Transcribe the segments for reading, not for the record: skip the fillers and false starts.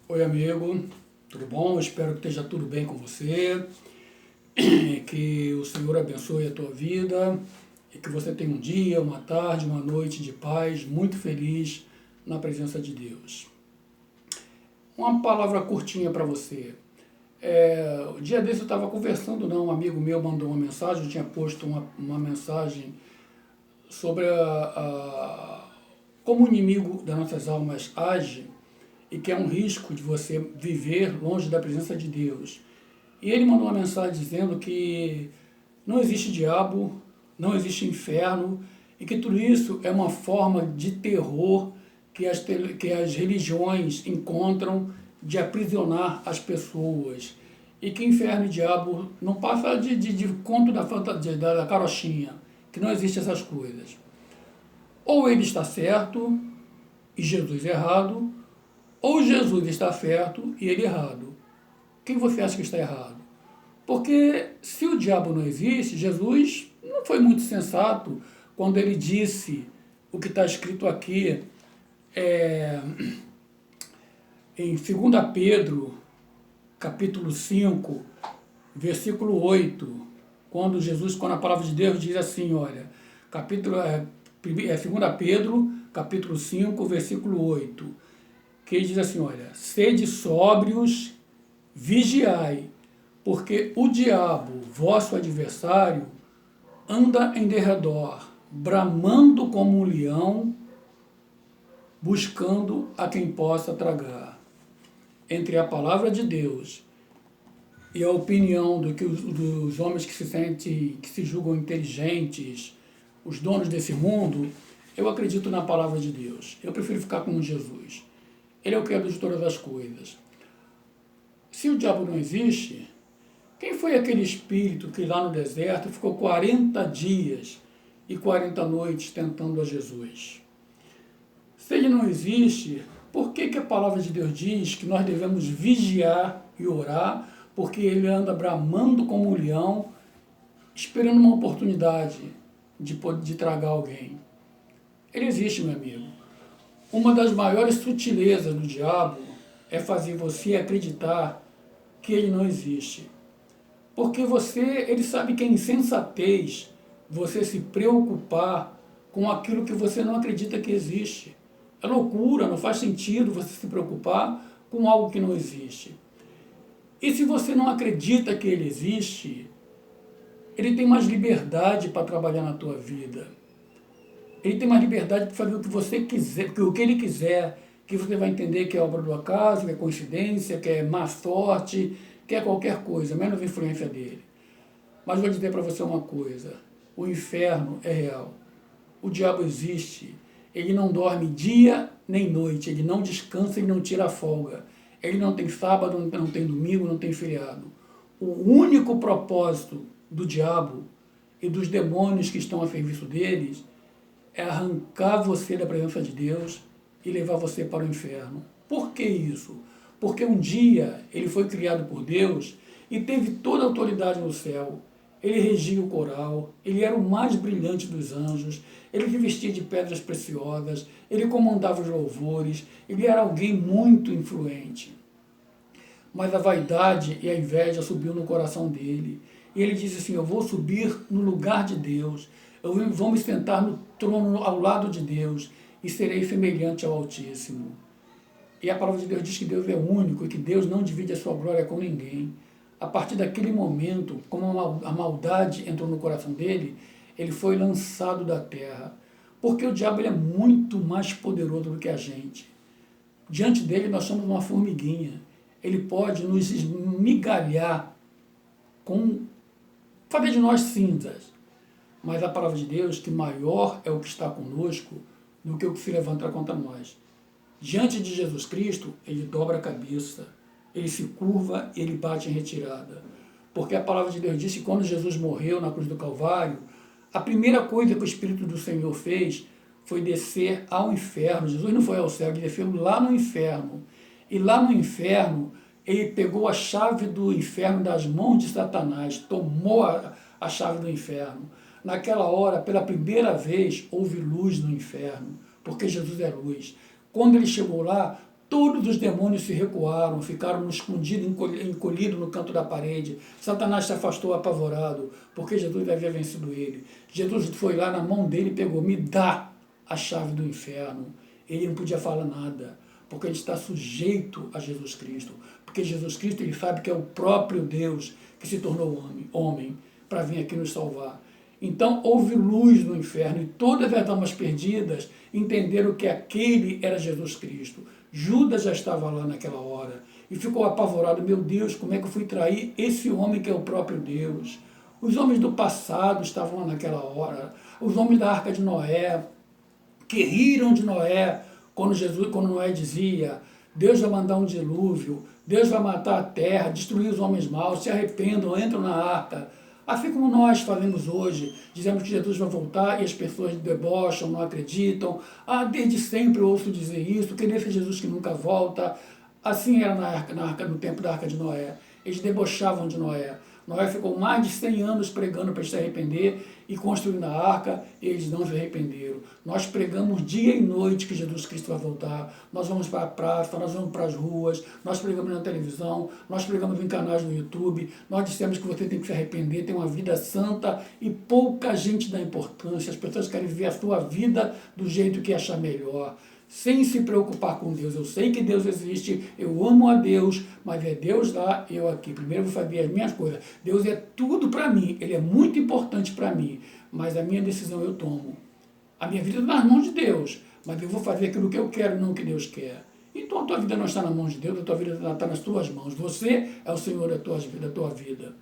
Oi, amigo, tudo bom? Espero que esteja tudo bem com você, que o Senhor abençoe a tua vida e que você tenha um dia, uma tarde, uma noite de paz, muito feliz na presença de Deus. Uma palavra curtinha para você. O dia desse eu estava conversando, um amigo meu mandou uma mensagem, eu tinha posto uma mensagem sobre como o inimigo das nossas almas age e que é um risco de você viver longe da presença de Deus. E ele mandou uma mensagem dizendo que não existe diabo, não existe inferno e que tudo isso é uma forma de terror que as religiões encontram de aprisionar as pessoas. E que inferno e diabo não passa de conto da carochinha, que não existe essas coisas. Ou ele está certo e Jesus errado, ou Jesus está certo e ele errado. Quem você acha que está errado? Porque se o diabo não existe, Jesus não foi muito sensato quando ele disse o que está escrito aqui em 2 Pedro, capítulo 5, versículo 8, quando a palavra de Deus diz assim, olha, 2 Pedro, capítulo 5, versículo 8, que ele diz assim, olha, sede sóbrios, vigiai, porque o diabo, vosso adversário, anda em derredor, bramando como um leão, buscando a quem possa tragar. Entre a palavra de Deus e a opinião dos homens que se julgam inteligentes, os donos desse mundo, eu acredito na palavra de Deus. Eu prefiro ficar com Jesus. Ele é o criador de todas as coisas. Se o diabo não existe, quem foi aquele espírito que lá no deserto ficou 40 dias e 40 noites tentando a Jesus? Se ele não existe, por que a palavra de Deus diz que nós devemos vigiar e orar, porque ele anda bramando como um leão, esperando uma oportunidade de tragar alguém? Ele existe, meu amigo. Uma das maiores sutilezas do diabo é fazer você acreditar que ele não existe. Porque ele sabe que é insensatez você se preocupar com aquilo que você não acredita que existe. É loucura, não faz sentido você se preocupar com algo que não existe. E se você não acredita que ele existe, ele tem mais liberdade para trabalhar na tua vida. Ele tem mais liberdade para fazer o que você quiser, o que ele quiser, que você vai entender que é obra do acaso, que é coincidência, que é má sorte, que é qualquer coisa, menos influência dele. Mas vou dizer para você uma coisa, o inferno é real, o diabo existe, ele não dorme dia nem noite, ele não descansa, ele não tira folga, ele não tem sábado, não tem domingo, não tem feriado. O único propósito do diabo e dos demônios que estão a serviço deles é arrancar você da presença de Deus e levar você para o inferno. Por que isso? Porque um dia ele foi criado por Deus e teve toda a autoridade no céu. Ele regia o coral, ele era o mais brilhante dos anjos, ele se vestia de pedras preciosas, ele comandava os louvores, ele era alguém muito influente. Mas a vaidade e a inveja subiu no coração dele. E ele disse assim, eu vou subir no lugar de Deus, eu vou me sentar no trono ao lado de Deus e serei semelhante ao Altíssimo. E a palavra de Deus diz que Deus é único e que Deus não divide a sua glória com ninguém. A partir daquele momento, como a maldade entrou no coração dele, ele foi lançado da terra. Porque o diabo ele é muito mais poderoso do que a gente. Diante dele nós somos uma formiguinha. Ele pode nos esmigalhar, fazer de nós cinzas. Mas a palavra de Deus, que maior é o que está conosco do que o que se levanta contra nós. Diante de Jesus Cristo, ele dobra a cabeça, ele se curva e ele bate em retirada. Porque a palavra de Deus diz que quando Jesus morreu na cruz do Calvário, a primeira coisa que o Espírito do Senhor fez foi descer ao inferno. Jesus não foi ao céu, ele desceu lá no inferno. E lá no inferno, ele pegou a chave do inferno das mãos de Satanás, tomou a chave do inferno. Naquela hora, pela primeira vez, houve luz no inferno, porque Jesus é luz. Quando ele chegou lá, Todos os demônios se recuaram, ficaram escondidos, encolhidos no canto da parede. Satanás se afastou apavorado, porque Jesus havia vencido ele. Jesus foi lá na mão dele e pegou, me dá a chave do inferno. Ele não podia falar nada, porque ele está sujeito a Jesus Cristo. Porque Jesus Cristo, ele sabe que é o próprio Deus que se tornou homem para vir aqui nos salvar. Então houve luz no inferno e todas as almas perdidas entenderam que aquele era Jesus Cristo. Judas já estava lá naquela hora e ficou apavorado. Meu Deus, como é que eu fui trair esse homem que é o próprio Deus? Os homens do passado estavam lá naquela hora. Os homens da Arca de Noé, que riram de Noé quando Noé dizia: Deus vai mandar um dilúvio, Deus vai matar a terra, destruir os homens maus, se arrependam, entram na arca. Assim como nós fazemos hoje, dizemos que Jesus vai voltar e as pessoas debocham, não acreditam. Desde sempre eu ouço dizer isso, que nesse Jesus que nunca volta. Assim era no tempo da Arca de Noé. Eles debochavam de Noé. Noé ficou mais de 100 anos pregando para eles se arrepender e construindo a arca, e eles não se arrependeram. Nós pregamos dia e noite que Jesus Cristo vai voltar. Nós vamos para a praça, nós vamos para as ruas, nós pregamos na televisão, nós pregamos em canais no YouTube, nós dissemos que você tem que se arrepender, ter uma vida santa, e pouca gente dá importância. As pessoas querem viver a sua vida do jeito que achar melhor, sem se preocupar com Deus. Eu sei que Deus existe, eu amo a Deus, mas é Deus lá, eu aqui. Primeiro eu vou saber as minhas coisas. Deus é tudo para mim, Ele é muito importante para mim, mas a minha decisão eu tomo. A minha vida está nas mãos de Deus, mas eu vou fazer aquilo que eu quero, não o que Deus quer. Então a tua vida não está nas mãos de Deus, a tua vida está nas tuas mãos. Você é o Senhor da tua vida.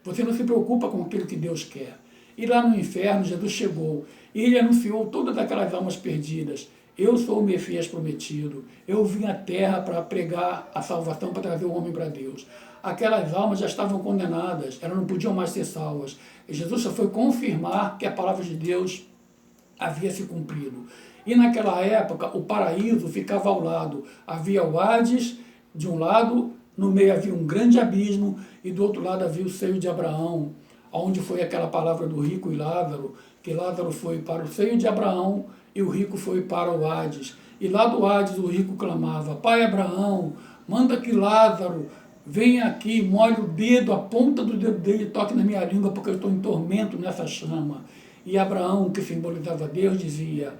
Você não se preocupa com aquilo que Deus quer. E lá no inferno, Jesus chegou e Ele anunciou todas aquelas almas perdidas. Eu sou o Messias prometido. Eu vim à terra para pregar a salvação, para trazer o homem para Deus. Aquelas almas já estavam condenadas, elas não podiam mais ser salvas. E Jesus só foi confirmar que a palavra de Deus havia se cumprido. E naquela época, o paraíso ficava ao lado. Havia o Hades, de um lado, no meio havia um grande abismo, e do outro lado havia o seio de Abraão, onde foi aquela palavra do rico e Lázaro, que Lázaro foi para o seio de Abraão, e o rico foi para o Hades. E lá do Hades o rico clamava: Pai Abraão, manda que Lázaro venha aqui, molhe o dedo, a ponta do dedo dele, toque na minha língua, porque eu estou em tormento nessa chama. E Abraão, que simbolizava Deus, dizia: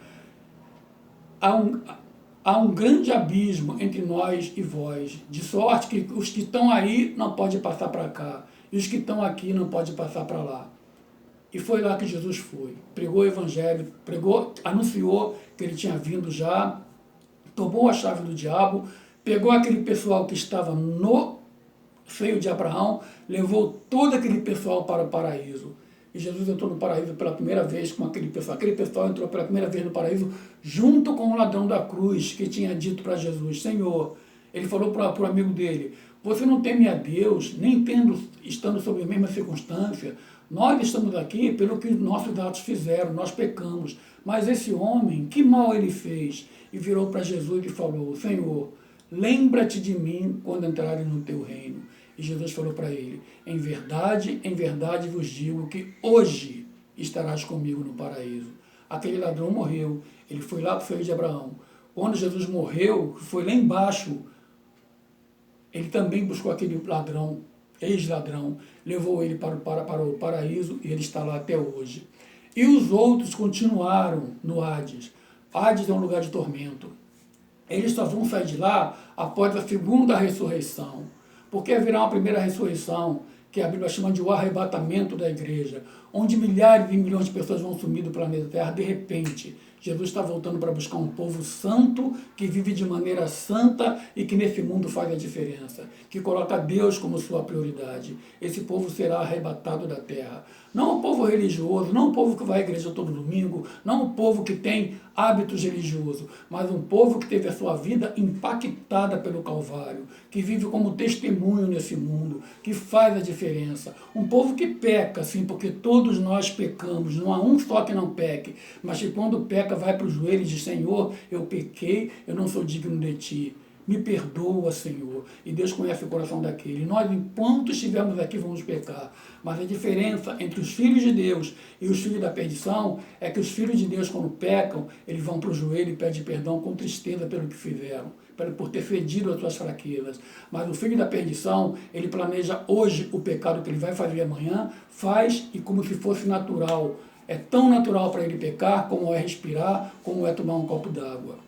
há um grande abismo entre nós e vós, de sorte que os que estão aí não podem passar para cá, e os que estão aqui não podem passar para lá. E foi lá que Jesus foi, pregou o evangelho, anunciou que ele tinha vindo já, tomou a chave do diabo, pegou aquele pessoal que estava no seio de Abraão, levou todo aquele pessoal para o paraíso. E Jesus entrou no paraíso pela primeira vez com aquele pessoal. Aquele pessoal entrou pela primeira vez no paraíso junto com o ladrão da cruz, que tinha dito para Jesus: Senhor, ele falou para o amigo dele: você não teme a Deus, nem estando sob a mesma circunstância. Nós estamos aqui pelo que nossos atos fizeram, nós pecamos. Mas esse homem, que mal ele fez? E virou para Jesus e falou: Senhor, lembra-te de mim quando entrares no teu reino. E Jesus falou para ele: em verdade vos digo que hoje estarás comigo no paraíso. Aquele ladrão morreu, ele foi lá para o seio de Abraão. Quando Jesus morreu, foi lá embaixo, ele também buscou aquele ladrão, ex-ladrão, levou ele para o paraíso, e ele está lá até hoje. E os outros continuaram no Hades. Hades é um lugar de tormento. Eles só vão sair de lá após a segunda ressurreição. Porque haverá uma primeira ressurreição, que a Bíblia chama de o arrebatamento da igreja, onde milhares e milhões de pessoas vão sumir do planeta Terra de repente. Jesus está voltando para buscar um povo santo, que vive de maneira santa e que nesse mundo faz a diferença, que coloca Deus como sua prioridade. Esse povo será arrebatado da terra. Não o povo religioso, não o povo que vai à igreja todo domingo, não o povo que tem hábitos religiosos, mas um povo que teve a sua vida impactada pelo Calvário, que vive como testemunho nesse mundo, que faz a diferença. Um povo que peca, sim, porque todos nós pecamos, não há um só que não peque, mas que quando peca vai para os joelhos e diz: Senhor, eu pequei, eu não sou digno de ti. Me perdoa, Senhor. E Deus conhece o coração daquele. Nós, enquanto estivermos aqui, vamos pecar. Mas a diferença entre os filhos de Deus e os filhos da perdição é que os filhos de Deus, quando pecam, eles vão para o joelho e pedem perdão com tristeza pelo que fizeram, por ter fedido as suas fraquezas. Mas o filho da perdição, ele planeja hoje o pecado que ele vai fazer amanhã, faz e como se fosse natural. É tão natural para ele pecar como é respirar, como é tomar um copo d'água.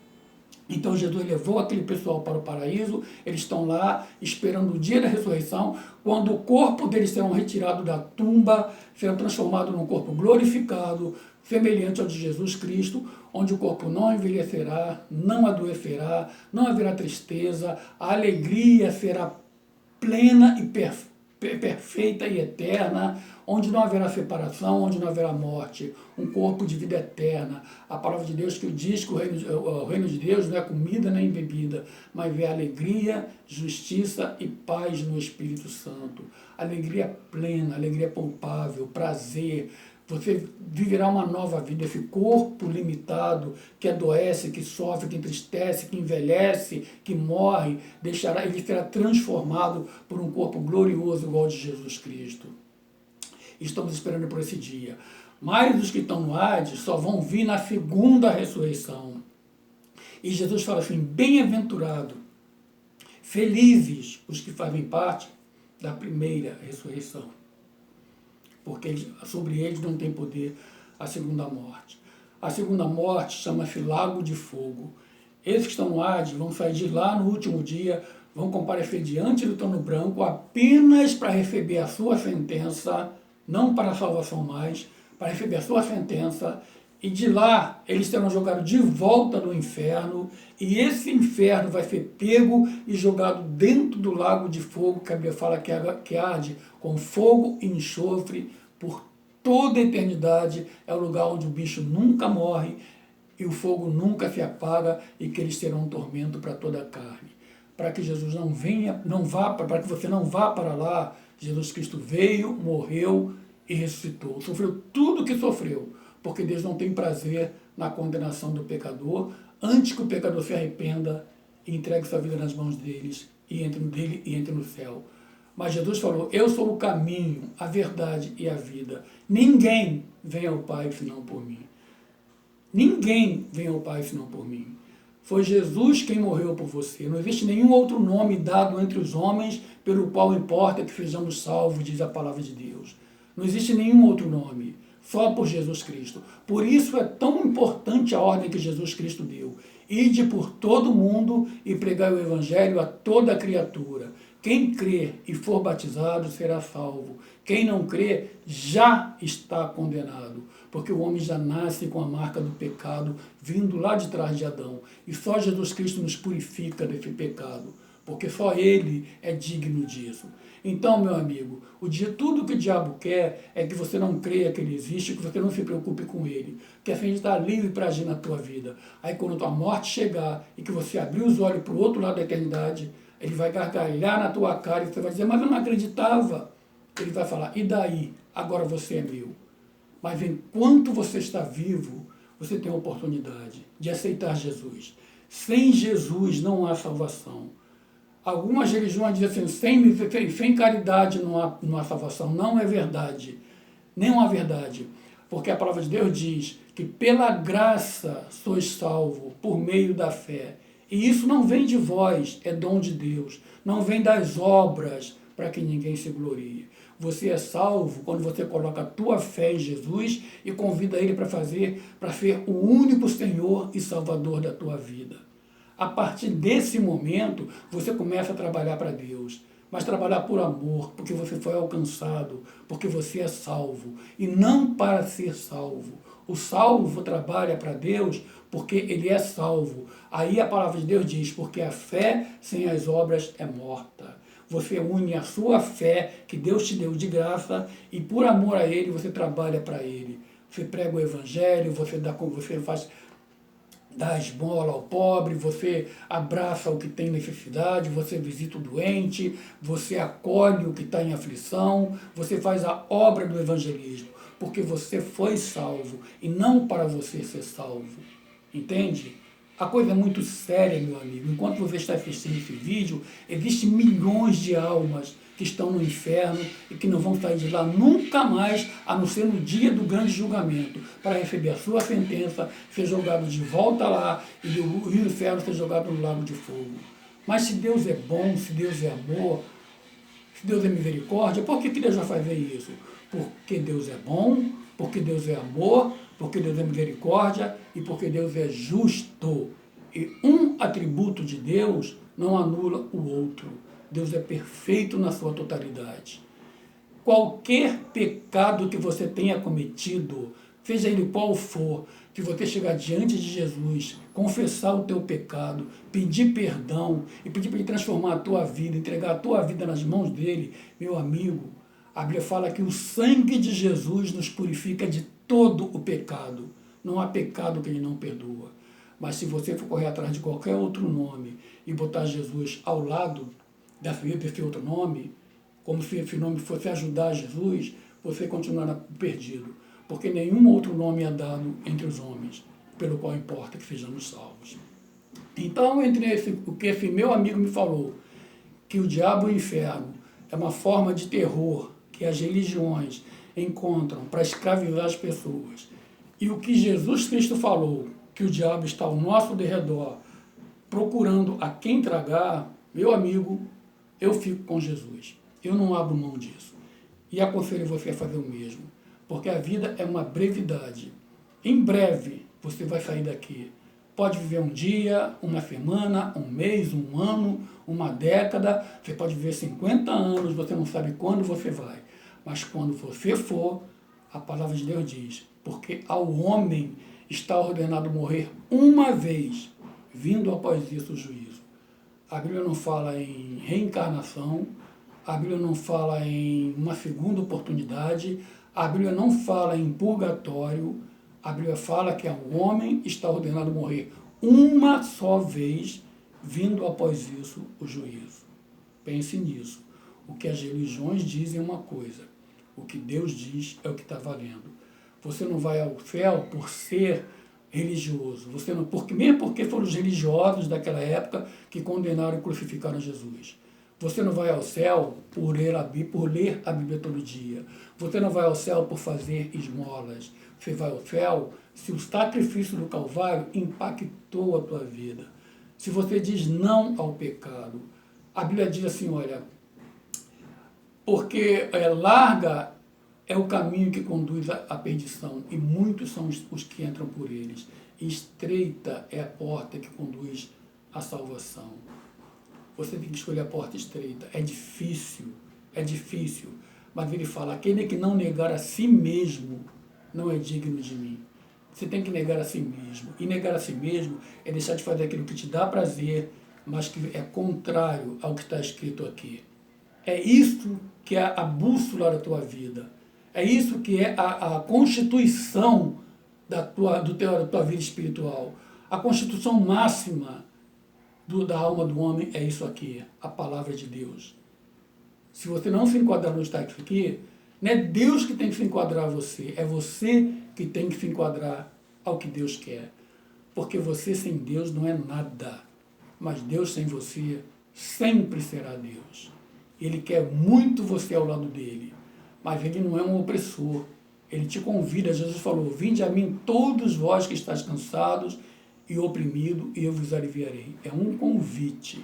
Então Jesus levou aquele pessoal para o paraíso, eles estão lá esperando o dia da ressurreição, quando o corpo deles será retirado da tumba, será transformado num corpo glorificado, semelhante ao de Jesus Cristo, onde o corpo não envelhecerá, não adoecerá, não haverá tristeza, a alegria será plena e perfeita e eterna, onde não haverá separação, onde não haverá morte, um corpo de vida eterna. A palavra de Deus que diz que o reino de Deus não é comida nem bebida, mas é alegria, justiça e paz no Espírito Santo. Alegria plena, alegria palpável, prazer. Você viverá uma nova vida. Esse corpo limitado, que adoece, que sofre, que entristece, que envelhece, que morre, ele será transformado por um corpo glorioso igual ao de Jesus Cristo. Estamos esperando por esse dia. Mas os que estão no Hades só vão vir na segunda ressurreição. E Jesus fala assim, bem-aventurado, felizes os que fazem parte da primeira ressurreição. Porque sobre eles não tem poder a segunda morte. A segunda morte chama-se lago de fogo. Esses que estão no Hades vão sair de lá no último dia, vão comparecer diante do trono branco apenas para receber a sua sentença, não para a salvação mais, para receber a sua sentença, e de lá eles serão jogados de volta no inferno, e esse inferno vai ser pego e jogado dentro do lago de fogo, que a Bíblia fala que arde com fogo e enxofre por toda a eternidade. É o lugar onde o bicho nunca morre e o fogo nunca se apaga, e que eles terão um tormento para toda a carne. Para que Jesus para que você não vá para lá, Jesus Cristo veio, morreu e ressuscitou. Sofreu tudo o que sofreu, porque Deus não tem prazer na condenação do pecador, antes que o pecador se arrependa e entregue sua vida nas mãos deles, e entre no céu. Mas Jesus falou, eu sou o caminho, a verdade e a vida. Ninguém vem ao Pai senão por mim. Ninguém vem ao Pai senão por mim. Foi Jesus quem morreu por você. Não existe nenhum outro nome dado entre os homens pelo qual importa que sejamos salvos, diz a palavra de Deus. Não existe nenhum outro nome, só por Jesus Cristo. Por isso é tão importante a ordem que Jesus Cristo deu. Ide por todo mundo e pregai o Evangelho a toda criatura. Quem crer e for batizado será salvo. Quem não crer já está condenado, porque o homem já nasce com a marca do pecado vindo lá de trás de Adão. E só Jesus Cristo nos purifica desse pecado, porque só Ele é digno disso. Então, meu amigo, tudo que o diabo quer é que você não creia que ele existe, que você não se preocupe com ele, que assim ele está livre para agir na tua vida. Aí quando a tua morte chegar e que você abrir os olhos para o outro lado da eternidade, ele vai gargalhar na tua cara e você vai dizer, mas eu não acreditava. Ele vai falar, e daí? Agora você é meu. Mas enquanto você está vivo, você tem a oportunidade de aceitar Jesus. Sem Jesus não há salvação. Algumas religiões dizem assim, sem caridade não há salvação. Não é verdade. Não é verdade. Porque a palavra de Deus diz que pela graça sois salvo por meio da fé. E isso não vem de vós, é dom de Deus. Não vem das obras para que ninguém se glorie. Você é salvo quando você coloca a tua fé em Jesus e convida Ele para ser o único Senhor e Salvador da tua vida. A partir desse momento, você começa a trabalhar para Deus. Mas trabalhar por amor, porque você foi alcançado, porque você é salvo. E não para ser salvo. O salvo trabalha para Deus porque ele é salvo. Aí a palavra de Deus diz, porque a fé sem as obras é morta. Você une a sua fé, que Deus te deu de graça, e por amor a Ele, você trabalha para Ele. Você prega o Evangelho, você dá esmola ao pobre, você abraça o que tem necessidade, você visita o doente, você acolhe o que está em aflição, você faz a obra do evangelismo, porque você foi salvo e não para você ser salvo. Entende? A coisa é muito séria, meu amigo. Enquanto você está assistindo esse vídeo, existem milhões de almas que estão no inferno e que não vão sair de lá nunca mais, a não ser no dia do grande julgamento, para receber a sua sentença, ser jogado de volta lá e o inferno ser jogado no lago de fogo. Mas se Deus é bom, se Deus é amor, se Deus é misericórdia, por que Deus vai fazer isso? Porque Deus é bom, porque Deus é amor, porque Deus é misericórdia e porque Deus é justo. E um atributo de Deus não anula o outro. Deus é perfeito na sua totalidade. Qualquer pecado que você tenha cometido, seja ele qual for, que você chegar diante de Jesus, confessar o teu pecado, pedir perdão e pedir para ele transformar a tua vida, entregar a tua vida nas mãos dele, meu amigo, a Bíblia fala que o sangue de Jesus nos purifica de todo o pecado. Não há pecado que ele não perdoa. Mas se você for correr atrás de qualquer outro nome e botar Jesus ao lado desse outro nome, como se esse nome fosse ajudar Jesus, você continuará perdido. Porque nenhum outro nome é dado entre os homens, pelo qual importa que sejamos salvos. Então, o que esse meu amigo me falou, que o diabo e o inferno é uma forma de terror que as religiões encontram para escravizar as pessoas, e o que Jesus Cristo falou, que o diabo está ao nosso derredor, procurando a quem tragar, meu amigo, eu fico com Jesus. Eu não abro mão disso. E aconselho você a fazer o mesmo. Porque a vida é uma brevidade. Em breve você vai sair daqui. Pode viver um dia, uma semana, um mês, um ano, uma década. Você pode viver 50 anos, você não sabe quando você vai. Mas quando você for, a palavra de Deus diz, porque ao homem está ordenado morrer uma vez, vindo após isso o juízo. A Bíblia não fala em reencarnação, a Bíblia não fala em uma segunda oportunidade, a Bíblia não fala em purgatório, a Bíblia fala que ao homem está ordenado morrer uma só vez, vindo após isso o juízo. Pense nisso. O que as religiões dizem é uma coisa, o que Deus diz é o que está valendo. Você não vai ao céu por ser religioso, você não, mesmo porque foram os religiosos daquela época que condenaram e crucificaram Jesus. Você não vai ao céu por ler a Bíblia todo dia. Você não vai ao céu por fazer esmolas. Você vai ao céu se o sacrifício do Calvário impactou a tua vida. Se você diz não ao pecado. A Bíblia diz assim, olha, porque larga é o caminho que conduz à perdição, e muitos são os que entram por eles. E estreita é a porta que conduz à salvação. Você tem que escolher a porta estreita. É difícil, mas ele fala, aquele que não negar a si mesmo não é digno de mim. Você tem que negar a si mesmo. E negar a si mesmo é deixar de fazer aquilo que te dá prazer, mas que é contrário ao que está escrito aqui. É isso que é a bússola da tua vida. É isso que é a constituição da tua vida espiritual. A constituição máxima da alma do homem é isso aqui, a palavra de Deus. Se você não se enquadrar no estágio aqui, não é Deus que tem que se enquadrar a você, é você que tem que se enquadrar ao que Deus quer. Porque você sem Deus não é nada, mas Deus sem você sempre será Deus. Ele quer muito você ao lado dele, mas ele não é um opressor. Ele te convida, Jesus falou, vinde a mim todos vós que estáis cansados e oprimido, e eu vos aliviarei. É um convite,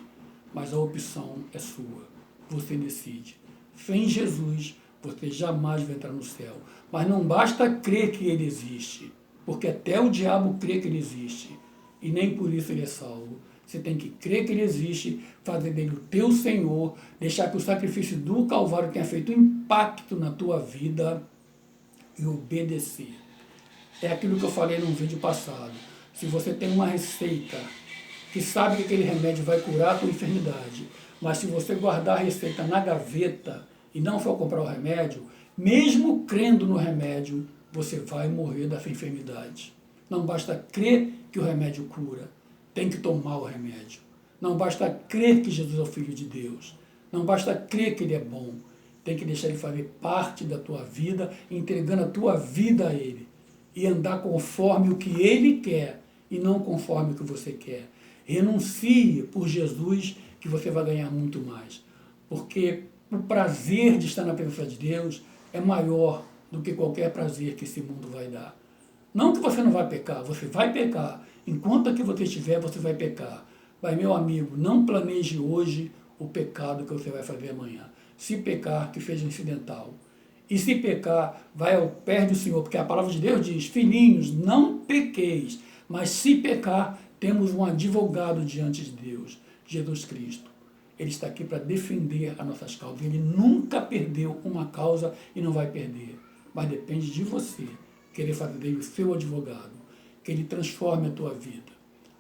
mas a opção é sua. Você decide. Sem Jesus, você jamais vai entrar no céu. Mas não basta crer que ele existe, porque até o diabo crê que ele existe, e nem por isso ele é salvo. Você tem que crer que ele existe, fazer dele o teu Senhor, deixar que o sacrifício do Calvário tenha feito impacto na tua vida e obedecer. É aquilo que eu falei num vídeo passado. Se você tem uma receita que sabe que aquele remédio vai curar a tua enfermidade, mas se você guardar a receita na gaveta e não for comprar o remédio, mesmo crendo no remédio, você vai morrer dessa enfermidade. Não basta crer que o remédio cura, tem que tomar o remédio. Não basta crer que Jesus é o Filho de Deus. Não basta crer que ele é bom. Tem que deixar ele fazer parte da tua vida, entregando a tua vida a ele. E andar conforme o que ele quer, e não conforme o que você quer. Renuncie por Jesus, que você vai ganhar muito mais. Porque o prazer de estar na presença de Deus é maior do que qualquer prazer que esse mundo vai dar. Não que você não vai pecar, você vai pecar. Enquanto aqui você estiver, você vai pecar. Mas, meu amigo, não planeje hoje o pecado que você vai fazer amanhã. Se pecar, que seja incidental. E se pecar, vai ao pé do Senhor, porque a palavra de Deus diz, filhinhos, não pequeis, mas se pecar, temos um advogado diante de Deus, Jesus Cristo. Ele está aqui para defender as nossas causas. Ele nunca perdeu uma causa e não vai perder. Mas depende de você querer fazer dele o seu advogado, que ele transforme a tua vida.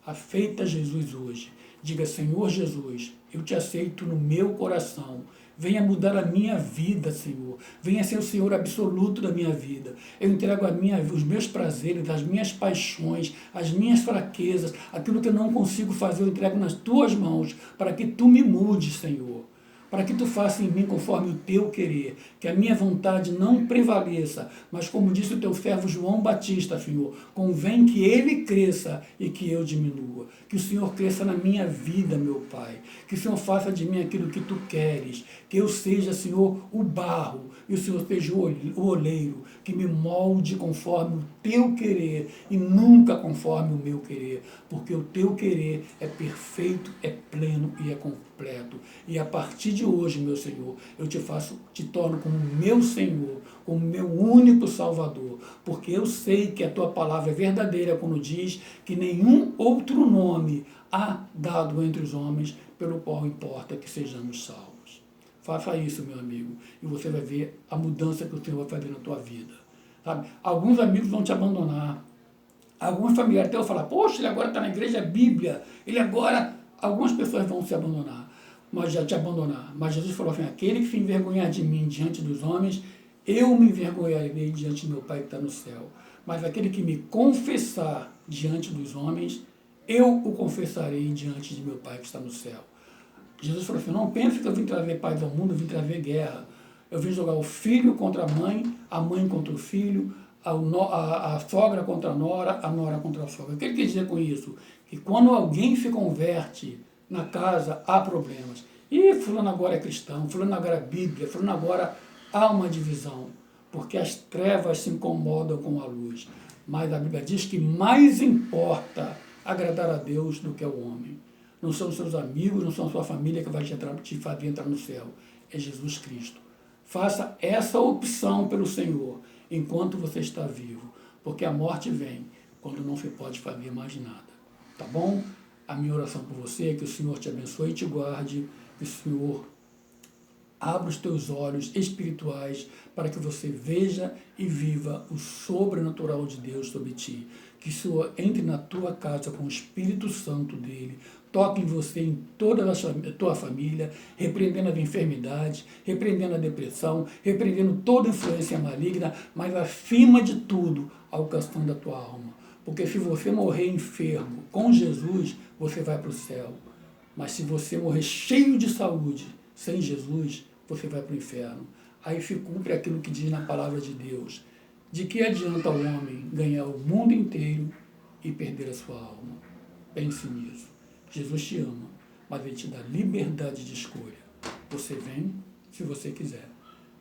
Aceita Jesus hoje. Diga, Senhor Jesus, eu te aceito no meu coração. Venha mudar a minha vida, Senhor. Venha ser o Senhor absoluto da minha vida. Eu entrego os meus prazeres, as minhas paixões, as minhas fraquezas, aquilo que eu não consigo fazer, eu entrego nas tuas mãos, para que tu me mudes, Senhor. Para que tu faça em mim conforme o teu querer, que a minha vontade não prevaleça, mas como disse o teu servo João Batista, Senhor, convém que ele cresça e que eu diminua. Que o Senhor cresça na minha vida, meu Pai. Que o Senhor faça de mim aquilo que tu queres. Que eu seja, Senhor, o barro e o Senhor seja o oleiro, que me molde conforme o teu querer e nunca conforme o meu querer, porque o teu querer é perfeito, é pleno e é completo. E a partir de hoje, meu Senhor, eu te torno como meu Senhor, como meu único Salvador, porque eu sei que a tua palavra é verdadeira quando diz que nenhum outro nome há dado entre os homens pelo qual importa que sejamos salvos. Faça isso, meu amigo, e você vai ver a mudança que o Senhor vai fazer na tua vida. Sabe? Alguns amigos vão te abandonar. Alguns familiares até vão falar, poxa, ele agora está na igreja Bíblia, ele agora... Algumas pessoas vão se abandonar, mas já te abandonar. Mas Jesus falou assim, aquele que se envergonhar de mim diante dos homens, eu me envergonharei diante do meu Pai que está no céu. Mas aquele que me confessar diante dos homens, eu o confessarei diante de meu Pai que está no céu. Jesus falou assim, não pense que eu vim trazer paz ao mundo, eu vim trazer guerra. Eu vim jogar o filho contra a mãe contra o filho, a sogra contra a nora contra a sogra. O que ele quer dizer com isso? Que quando alguém se converte na casa, há problemas. E fulano agora é cristão, fulano agora é Bíblia, fulano agora há uma divisão, porque as trevas se incomodam com a luz. Mas a Bíblia diz que mais importa agradar a Deus do que ao homem. Não são seus amigos, não são sua família que vai te fazer entrar no céu. É Jesus Cristo. Faça essa opção pelo Senhor enquanto você está vivo, porque a morte vem quando não se pode fazer mais nada. Tá bom? A minha oração por você é que o Senhor te abençoe e te guarde, que o Senhor abra os teus olhos espirituais para que você veja e viva o sobrenatural de Deus sobre ti. Que o Senhor entre na tua casa com o Espírito Santo dele, toque em você, em toda a tua família, repreendendo as enfermidades, repreendendo a depressão, repreendendo toda influência maligna, mas acima de tudo, alcançando a tua alma. Porque se você morrer enfermo com Jesus, você vai para o céu. Mas se você morrer cheio de saúde, sem Jesus, você vai para o inferno. Aí se cumpre aquilo que diz na palavra de Deus. De que adianta o homem ganhar o mundo inteiro e perder a sua alma? Pense nisso. Jesus te ama, mas ele te dá liberdade de escolha. Você vem se você quiser.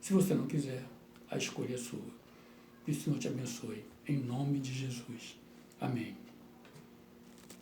Se você não quiser, a escolha é sua. Que o Senhor te abençoe. Em nome de Jesus. Amém.